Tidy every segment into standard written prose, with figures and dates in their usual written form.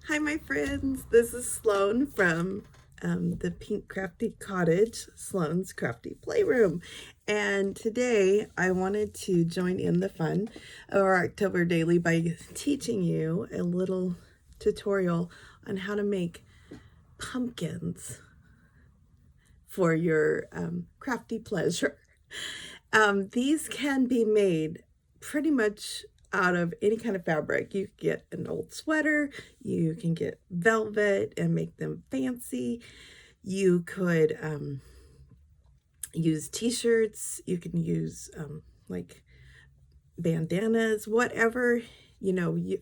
Hi, my friends. This is Sloan from the Pink Crafty Cottage, Sloan's Crafty Playroom. And today I wanted to join in the fun of our October Daily by teaching you a little tutorial on how to make pumpkins for your crafty pleasure. These can be made pretty much out of any kind of fabric. You can get an old sweater, you can get velvet and make them fancy. You could use t-shirts, you can use like bandanas, whatever,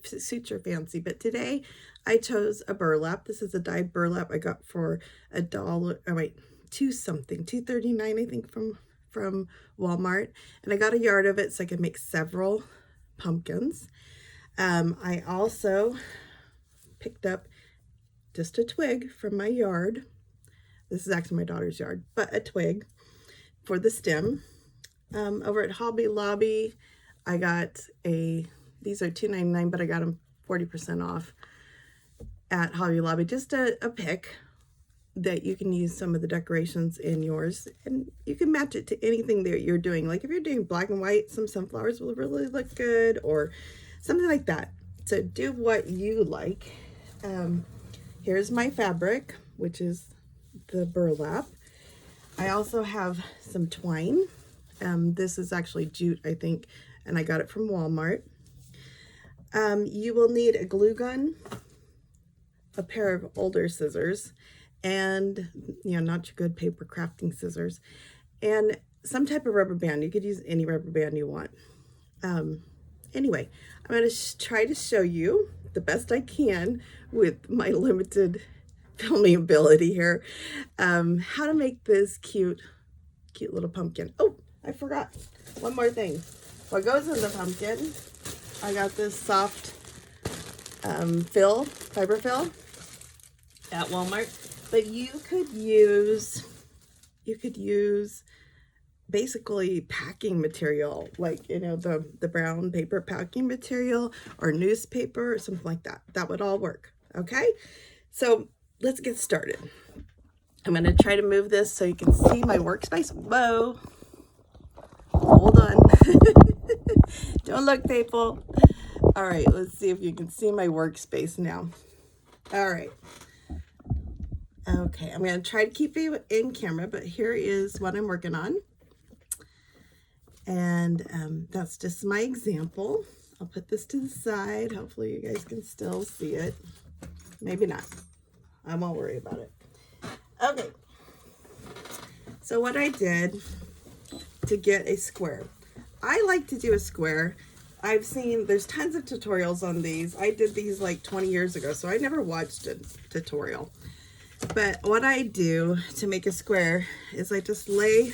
suits your fancy. But today I chose a burlap. This is a dyed burlap I got for $1, oh wait, $2.39 I think from Walmart, and I got a yard of it so I could make several pumpkins. I also picked up just a twig from my yard. This is actually my daughter's yard, but a twig for the stem. Over at Hobby Lobby, I got these are $2.99, but I got them 40% off at Hobby Lobby. Just a pick that you can use some of the decorations in yours, and you can match it to anything that you're doing. Like if you're doing black and white, some sunflowers will really look good, or something like that. So do what you like. Here's my fabric, which is the burlap. I also have some twine. This is actually jute, I think, and I got it from Walmart. You will need a glue gun, a pair of older scissors, and not your good paper crafting scissors, and some type of rubber band. You could use any rubber band you want. Anyway, I'm going to try to show you the best I can with my limited filming ability here, how to make this cute little pumpkin. Oh, I forgot one more thing. What goes in the pumpkin, I got this soft fiber fill at Walmart, but you could use basically packing material, like the brown paper packing material or newspaper or something like that. That would all work. Okay, so let's get started. I'm going to try to move this so you can see my workspace. Whoa, hold on. Don't look, people. All right, let's see if you can see my workspace now. All right. Okay, I'm going to try to keep it in camera, but here is what I'm working on. And that's just my example. I'll put this to the side. Hopefully you guys can still see it. Maybe not. I won't worry about it. Okay. So what I did to get a square. I like to do a square. I've seen, there's tons of tutorials on these. I did these like 20 years ago, so I never watched a tutorial. But what I do to make a square is I just lay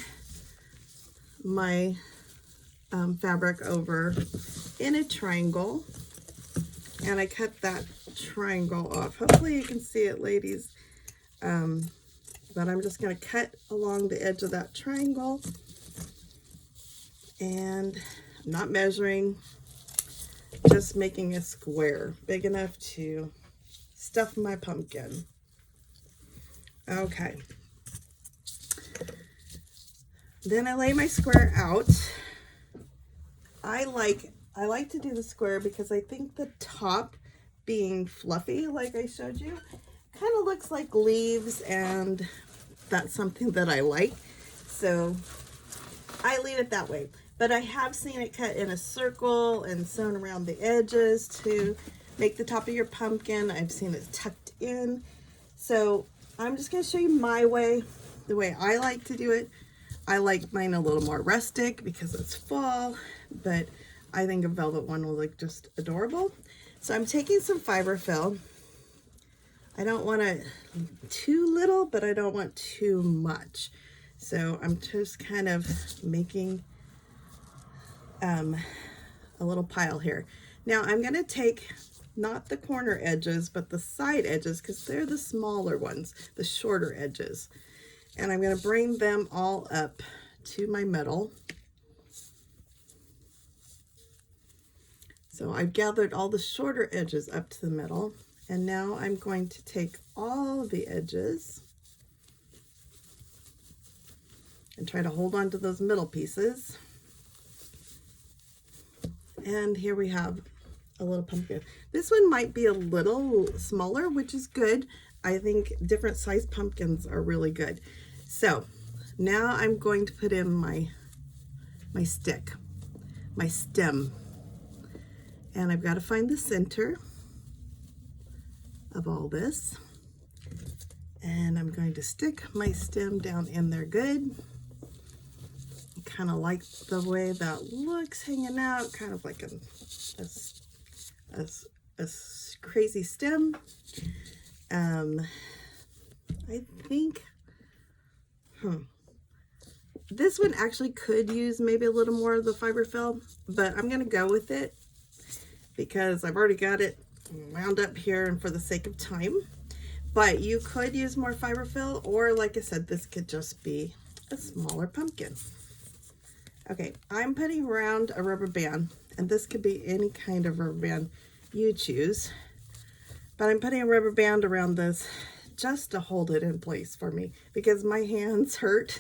my fabric over in a triangle, and I cut that triangle off. Hopefully you can see it, ladies, but I'm just going to cut along the edge of that triangle, and I'm not measuring, just making a square big enough to stuff my pumpkin. Okay, then I lay my square out. I like to do the square because I think the top being fluffy, like I showed you, kind of looks like leaves, and that's something that I like, so I leave it that way. But I have seen it cut in a circle and sewn around the edges to make the top of your pumpkin. I've seen it tucked in. So I'm just going to show you my way, the way I like to do it. I like mine a little more rustic because it's fall, but I think a velvet one will look just adorable. So I'm taking some fiber fill. I don't want it too little, but I don't want too much. So I'm just kind of making a little pile here. Now I'm going to take not the corner edges, but the side edges, because they're the smaller ones, the shorter edges. And I'm going to bring them all up to my middle. So I've gathered all the shorter edges up to the middle, And now I'm going to take all of the edges and try to hold on to those middle pieces. And here we have a little pumpkin. This one might be a little smaller, which is good. I think different size pumpkins are really good. So now I'm going to put in my stick, my stem. And I've got to find the center of all this. And I'm going to stick my stem down in there good. Kind of like the way that looks hanging out, kind of like a crazy stem. I think, this one actually could use maybe a little more of the fiberfill, but I'm going to go with it because I've already got it wound up here and for the sake of time. But you could use more fiberfill, or like I said, this could just be a smaller pumpkin. Okay, I'm putting around a rubber band, and this could be any kind of rubber band you choose, but I'm putting a rubber band around this just to hold it in place for me because my hands hurt.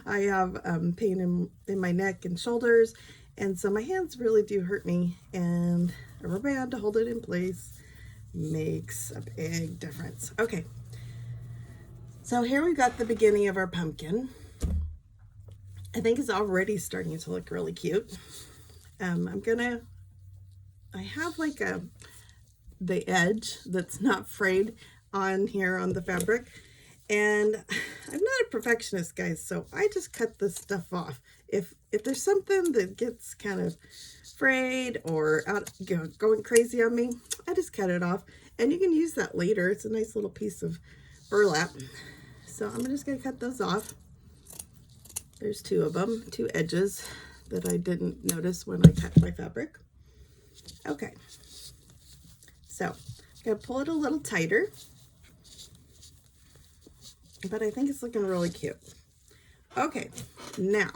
I have pain in my neck and shoulders, and so my hands really do hurt me, and a rubber band to hold it in place makes a big difference. Okay, so here we got the beginning of our pumpkin. I think it's already starting to look really cute. I have like the edge that's not frayed on here on the fabric, and I'm not a perfectionist, guys, so I just cut this stuff off. If there's something that gets kind of frayed or going crazy on me, I just cut it off, and you can use that later. It's a nice little piece of burlap, so I'm just gonna cut those off. There's two of them, two edges that I didn't notice when I cut my fabric. Okay, so I'm gonna pull it a little tighter, but I think it's looking really cute. Okay, now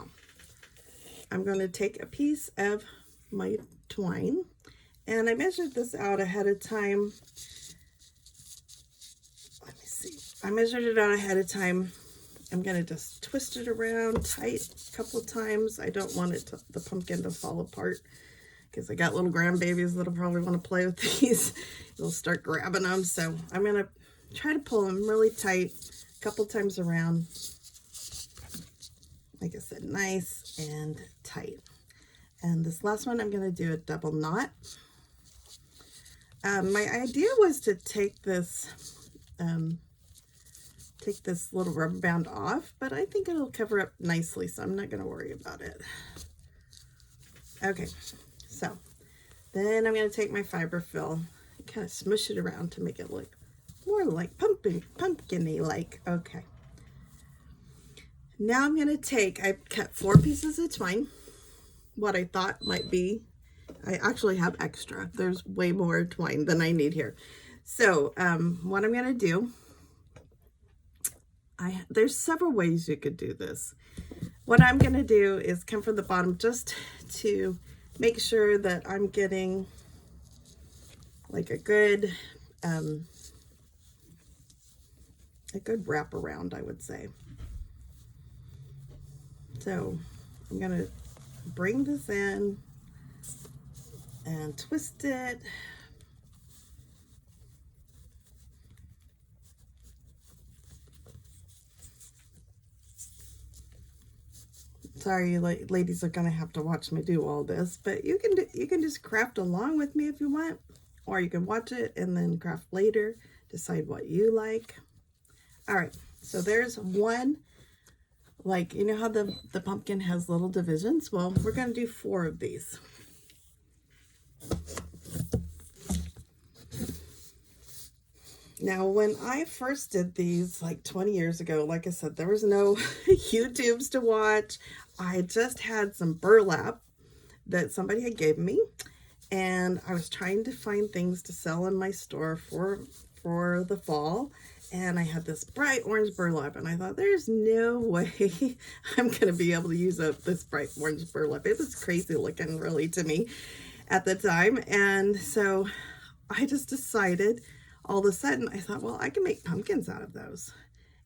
I'm going to take a piece of my twine, and I measured this out ahead of time. Let me see. I measured it out ahead of time. I'm going to just twist it around tight a couple of times. I don't want the pumpkin to fall apart because I got little grandbabies that'll probably want to play with these. They'll start grabbing them. So I'm going to try to pull them really tight a couple times around. Like I said, nice and tight. And this last one, I'm going to do a double knot. My idea was to take this little rubber band off, but I think it'll cover up nicely, so I'm not going to worry about it. Okay, so then I'm going to take my fiberfill and kind of smush it around to make it look more like pumpkin-y like. Okay. Now I'm going to I cut 4 pieces of twine, what I thought might be. I actually have extra. There's way more twine than I need here. So what I'm going to do, there's several ways you could do this. What I'm going to do is come from the bottom just to make sure that I'm getting like a good wrap around, I would say. So I'm going to bring this in and twist it. Sorry, ladies are going to have to watch me do all this, but you can just craft along with me if you want, or you can watch it and then craft later, decide what you like. All right, so there's one. Like, you know how the pumpkin has little divisions? Well, we're going to do 4 of these. Now, when I first did these like 20 years ago, like I said, there was no YouTubes to watch. I just had some burlap that somebody had gave me, and I was trying to find things to sell in my store for the fall. And I had this bright orange burlap, and I thought, there's no way I'm going to be able to use up this bright orange burlap. It was crazy looking, really, to me at the time. And so I just decided all of a sudden I thought, well, I can make pumpkins out of those.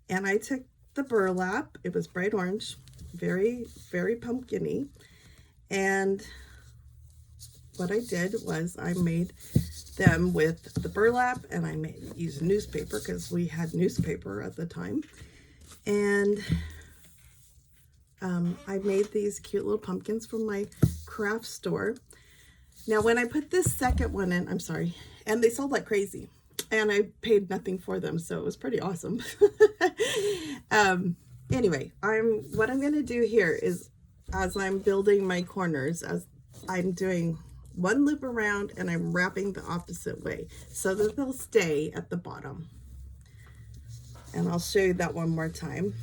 And I took the burlap, it was bright orange, very, very pumpkin-y. And what I did was I made them with the burlap, and I used newspaper because we had newspaper at the time. And I made these cute little pumpkins from my craft store. Now, when I put this second one in, I'm sorry, and they sold like crazy, and I paid nothing for them, so it was pretty awesome. Anyway, what I'm going to do here is, as I'm building my corners, as I'm doing one loop around and I'm wrapping the opposite way so that they'll stay at the bottom. And I'll show you that one more time.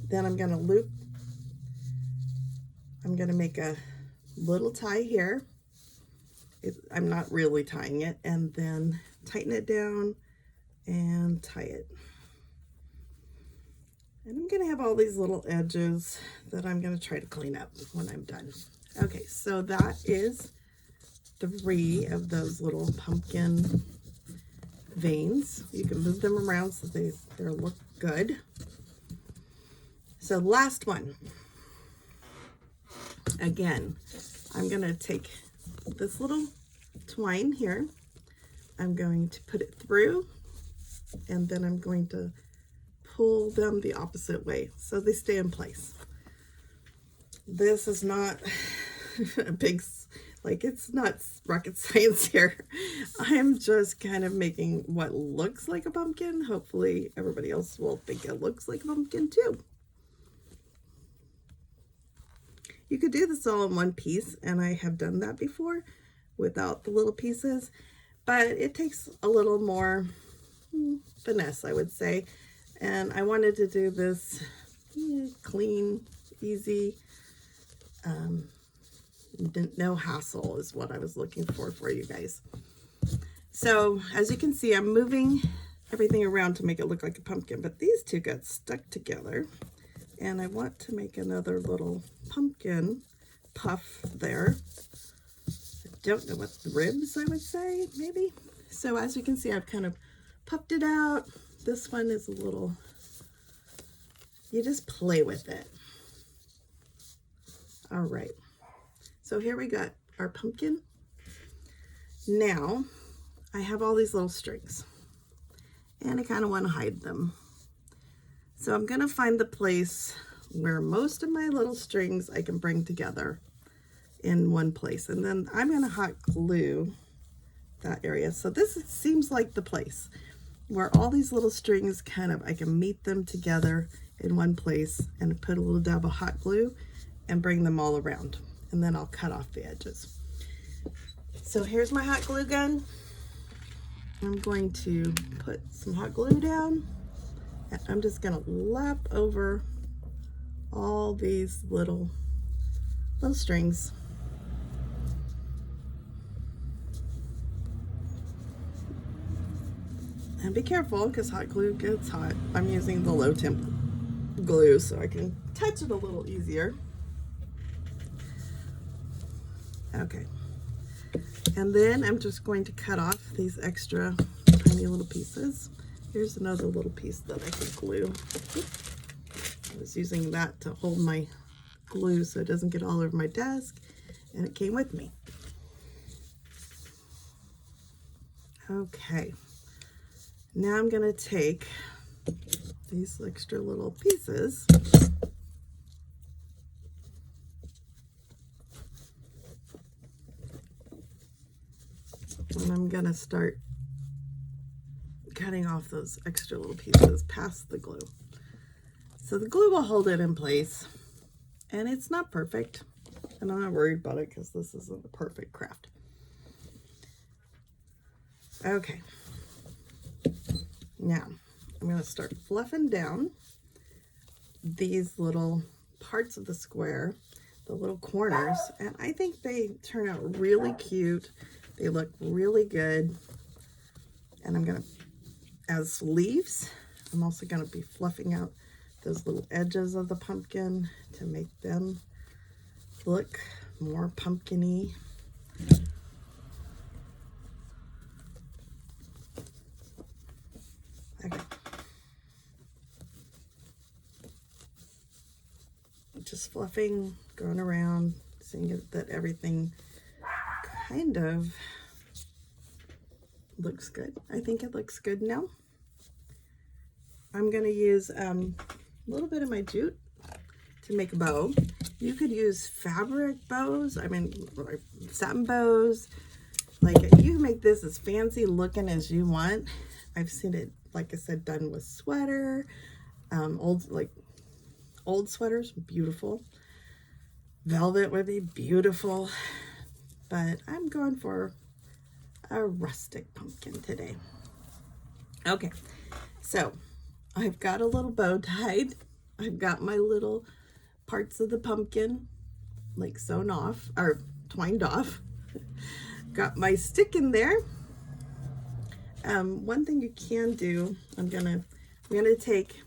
Then I'm going to loop. I'm going to make a little tie here. I'm not really tying it, and then tighten it down and tie it. And I'm going to have all these little edges that I'm going to try to clean up when I'm done. Okay, so that is 3 of those little pumpkin veins. You can move them around so they look good. So last one. Again, I'm going to take this little twine here. I'm going to put it through, and then I'm going to pull them the opposite way so they stay in place. This is not a big, like, it's not rocket science here. I'm just kind of making what looks like a pumpkin. Hopefully everybody else will think it looks like a pumpkin too. You could do this all in one piece, and I have done that before without the little pieces, but it takes a little more finesse, I would say. And I wanted to do this clean, easy, no hassle is what I was looking for you guys. So as you can see, I'm moving everything around to make it look like a pumpkin, but these two got stuck together, and I want to make another little pumpkin puff there. I don't know what the ribs, I would say, maybe. So as you can see, I've kind of puffed it out. This one is a little, you just play with it. All right, so here we got our pumpkin. Now I have all these little strings, and I kind of want to hide them. So I'm going to find the place where most of my little strings I can bring together in one place, and then I'm going to hot glue that area. So this seems like the place where all these little strings I can meet them together in one place and put a little dab of hot glue and bring them all around, and then I'll cut off the edges. So here's my hot glue gun. I'm going to put some hot glue down, and I'm just going to lap over all these little strings. And be careful, because hot glue gets hot. I'm using the low temp glue so I can touch it a little easier. Okay. And then I'm just going to cut off these extra tiny little pieces. Here's another little piece that I can glue. I was using that to hold my glue so it doesn't get all over my desk, and it came with me. Okay. Now I'm going to take these extra little pieces and I'm going to start cutting off those extra little pieces past the glue. So the glue will hold it in place, and it's not perfect, and I'm not worried about it because this isn't a perfect craft. Okay. Now, I'm going to start fluffing down these little parts of the square, the little corners, and I think they turn out really cute. They look really good. And I'm going to, as leaves, I'm also going to be fluffing out those little edges of the pumpkin to make them look more pumpkin-y. just fluffing, going around, seeing that everything kind of looks good. I think it looks good now. I'm going to use a little bit of my jute to make a bow. You could use fabric bows, I mean satin bows. Like, you can make this as fancy looking as you want. I've seen it, like I said, done with sweater, old sweaters, beautiful. Velvet would be beautiful, but I'm going for a rustic pumpkin today. Okay, so I've got a little bow tied. I've got my little parts of the pumpkin like sewn off or twined off. Got my stick in there. One thing you can do, I'm gonna take,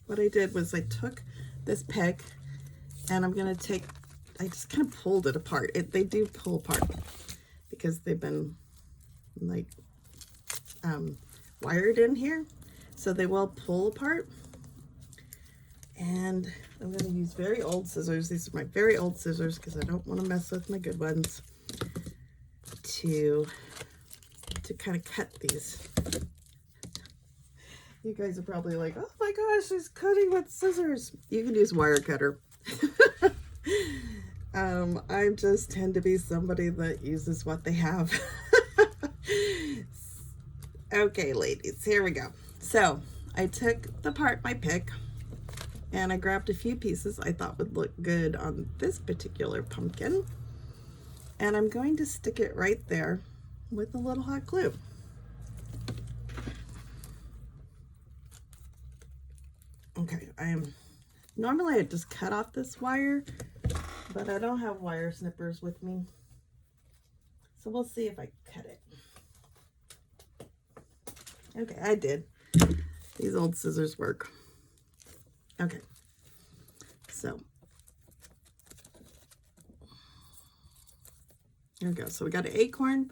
what I did was I took this pick and I just kind of pulled it apart. They do pull apart because they've been like wired in here, so they will pull apart. And I'm going to use very old scissors. These are my very old scissors because I don't want to mess with my good ones, to kind of cut these. You guys are probably like, oh my gosh, she's cutting with scissors. You can use wire cutter. I just tend to be somebody that uses what they have. Okay, ladies, here we go. So I took my pick, and I grabbed a few pieces I thought would look good on this particular pumpkin. And I'm going to stick it right there with a little hot glue. Okay, normally I just cut off this wire, but I don't have wire snippers with me. So we'll see if I cut it. Okay, I did. These old scissors work. Okay, so there we go. So we got an acorn,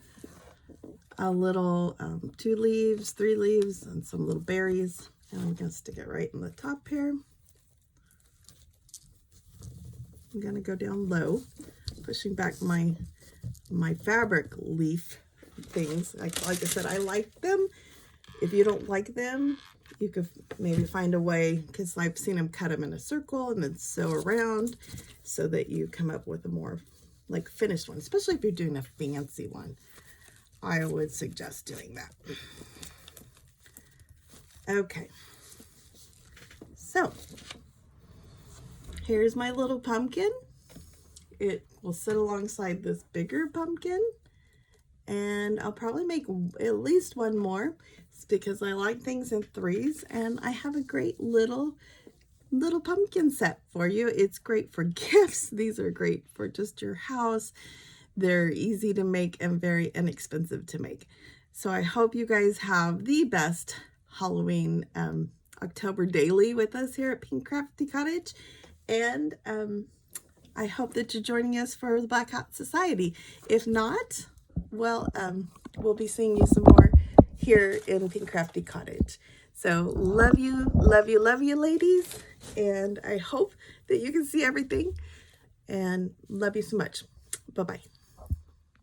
a little 2 leaves, 3 leaves, and some little berries. And I'm going to stick it right in the top here. I'm going to go down low, pushing back my fabric leaf things. Like I said, I like them. If you don't like them, you could maybe find a way, because I've seen them cut them in a circle and then sew around so that you come up with a more like finished one, especially if you're doing a fancy one. I would suggest doing that. Okay, so here's my little pumpkin. It will sit alongside this bigger pumpkin, and I'll probably make at least one more. It's because I like things in 3s, and I have a great little pumpkin set for you. It's great for gifts. These are great for just your house. They're easy to make and very inexpensive to make. So I hope you guys have the best Halloween October daily with us here at Pink Crafty Cottage. And I hope that you're joining us for the Black Hat Society. If not, well, we'll be seeing you some more here in Pink Crafty Cottage. So love you, ladies. And I hope that you can see everything. And love you so much. Bye-bye.